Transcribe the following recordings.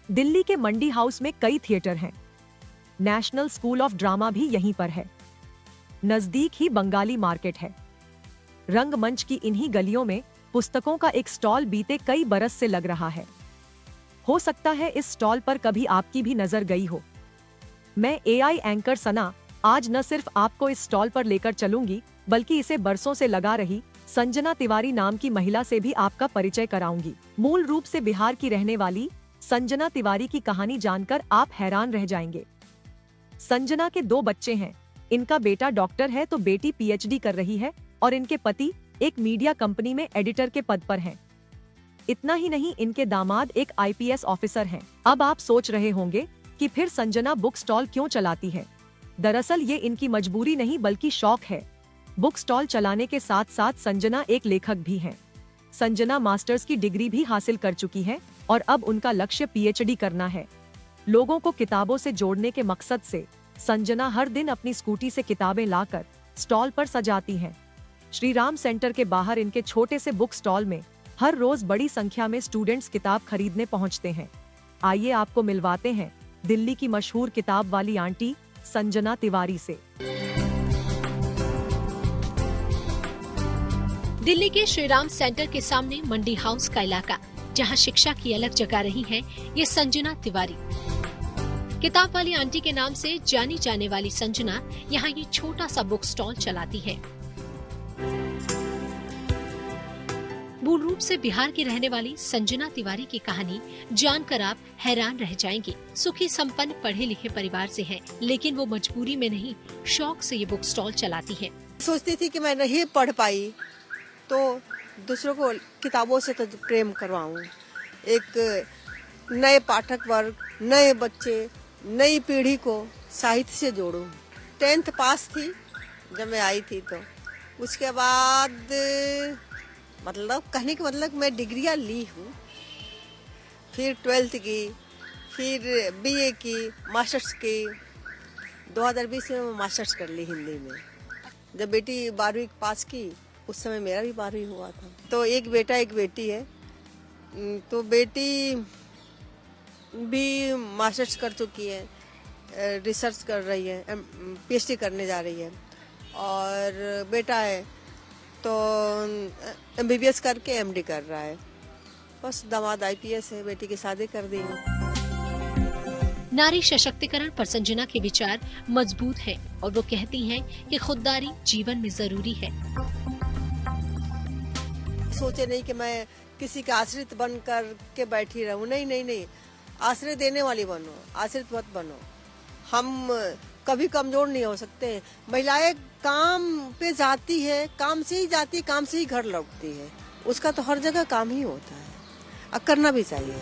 दिल्ली के मंडी हाउस में कई थिएटर हैं। नेशनल स्कूल ऑफ ड्रामा भी यहीं पर है। नजदीक ही बंगाली मार्केट है। रंगमंच की इन्हीं गलियों में पुस्तकों का एक स्टॉल बीते कई बरस से लग रहा है। हो सकता है इस स्टॉल पर कभी आपकी भी नजर गई हो। मैं एआई एंकर सना आज न सिर्फ आपको इस स्टॉल पर लेकर चलूंगी, बल्कि इसे बरसों से लगा रही संजना तिवारी नाम की महिला से भी आपका परिचय कराऊंगी। मूल रूप से बिहार की रहने वाली संजना तिवारी की कहानी जानकर आप हैरान रह जाएंगे। संजना के 2 बच्चे हैं। इनका बेटा डॉक्टर है तो बेटी पीएचडी कर रही है और इनके पति एक मीडिया कंपनी में एडिटर के पद पर हैं। इतना ही नहीं, इनके दामाद एक आईपीएस ऑफिसर हैं। अब आप सोच रहे होंगे कि फिर संजना बुक स्टॉल क्यों चलाती है। दरअसल ये इनकी मजबूरी नहीं बल्कि शौक है। बुक स्टॉल चलाने के साथ साथ संजना एक लेखक भी हैं। संजना मास्टर्स की डिग्री भी हासिल कर चुकी है और अब उनका लक्ष्य पीएचडी करना है। लोगों को किताबों से जोड़ने के मकसद से संजना हर दिन अपनी स्कूटी से किताबें लाकर स्टॉल पर सजाती हैं। श्री राम सेंटर के बाहर इनके छोटे से बुक स्टॉल में हर रोज बड़ी संख्या में स्टूडेंट्स किताब खरीदने पहुंचते हैं। आइए आपको मिलवाते हैं दिल्ली की मशहूर किताब वाली आंटी संजना तिवारी से। दिल्ली के श्री राम सेंटर के सामने मंडी हाउस का इलाका, जहां शिक्षा की अलग जगा रही है ये संजना तिवारी। किताब वाली आंटी के नाम से जानी जाने वाली संजना यहाँ ये छोटा सा बुक स्टॉल चलाती है। मूल रूप से बिहार की रहने वाली संजना तिवारी की कहानी जानकर आप हैरान रह जाएंगे। सुखी संपन्न पढ़े लिखे परिवार से है, लेकिन वो मजबूरी में नहीं, शौक से ये बुक स्टॉल चलाती है। सोचती थी कि मैं नहीं पढ़ पाई तो दूसरों को किताबों से तो प्रेम करवाऊं। एक नए पाठक वर्ग, नए बच्चे, नई पीढ़ी को साहित्य से जोड़ूं। 10th पास थी जब मैं आई थी, तो उसके बाद मतलब कहने का मतलब मैं डिग्रियां ली हूँ। फिर 12th की, फिर बीए की, मास्टर्स की। 2020 में मास्टर्स कर ली हिंदी में। जब बेटी 12वीं पास की उस समय मेरा भी 12वीं हुआ था। तो एक बेटा एक बेटी है। तो बेटी भी मास्टर्स कर चुकी है, रिसर्च कर रही है, पीएचडी करने जा रही है। और बेटा है तो एमबीबीएस करके एमडी कर रहा है। बस दामाद आईपीएस है, बेटी की शादी कर दी है। नारी सशक्तिकरण पर संजना के विचार मजबूत हैं और वो कहती हैं कि खुददारी जीवन में जरूरी है। सोचे नहीं कि मैं किसी का आश्रित बनकर के बैठी रहूं। नहीं नहीं नहीं, आश्रय देने वाली बनो, आश्रित मत बनो। हम कभी कमजोर नहीं हो सकते। महिलाएं काम पे जाती है, काम से ही जाती है, काम से ही घर लौटती है। उसका तो हर जगह काम ही होता है और करना भी चाहिए।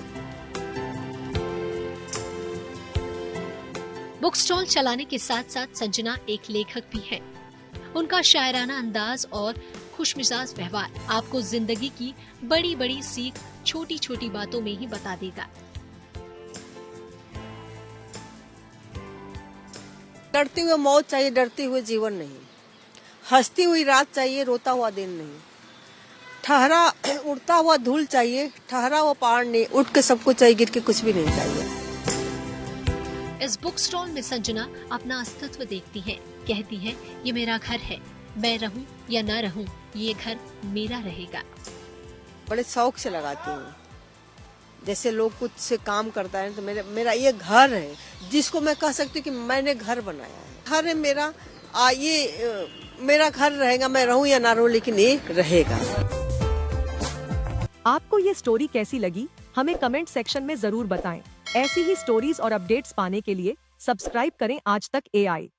बुक स्टॉल चलाने के साथ साथ संजना एक लेखक भी है। उनका शायराना अंदाज और खुशमिजाज व्यवहार आपको जिंदगी की बड़ी बड़ी सीख छोटी छोटी बातों में ही बता देगा। डरती हुए मौत चाहिए, डरती हुए जीवन नहीं। हंसती हुई रात चाहिए, रोता हुआ दिन नहीं। ठहरा उड़ता हुआ धूल चाहिए, ठहरा हुआ पहाड़ नहीं। उठ के सब कुछ चाहिए, गिर के कुछ भी नहीं चाहिए। इस बुक स्टॉल में संजना अपना अस्तित्व देखती है। कहती है ये मेरा घर है, मैं रहूं या ना रहूं, ये घर मेरा रहेगा। बड़े शौक से लगाती हूँ। जैसे लोग कुछ से काम करता है तो मेरा ये घर है, जिसको मैं कह सकती हूँ कि मैंने घर बनाया है। घर है मेरा, ये मेरा घर रहेगा। मैं रहूं या ना रहूं, लेकिन ये रहेगा। आपको ये स्टोरी कैसी लगी हमें कमेंट सेक्शन में जरूर बताएं। ऐसी ही स्टोरीज और अपडेट्स पाने के लिए सब्सक्राइब करें आज तक एआई।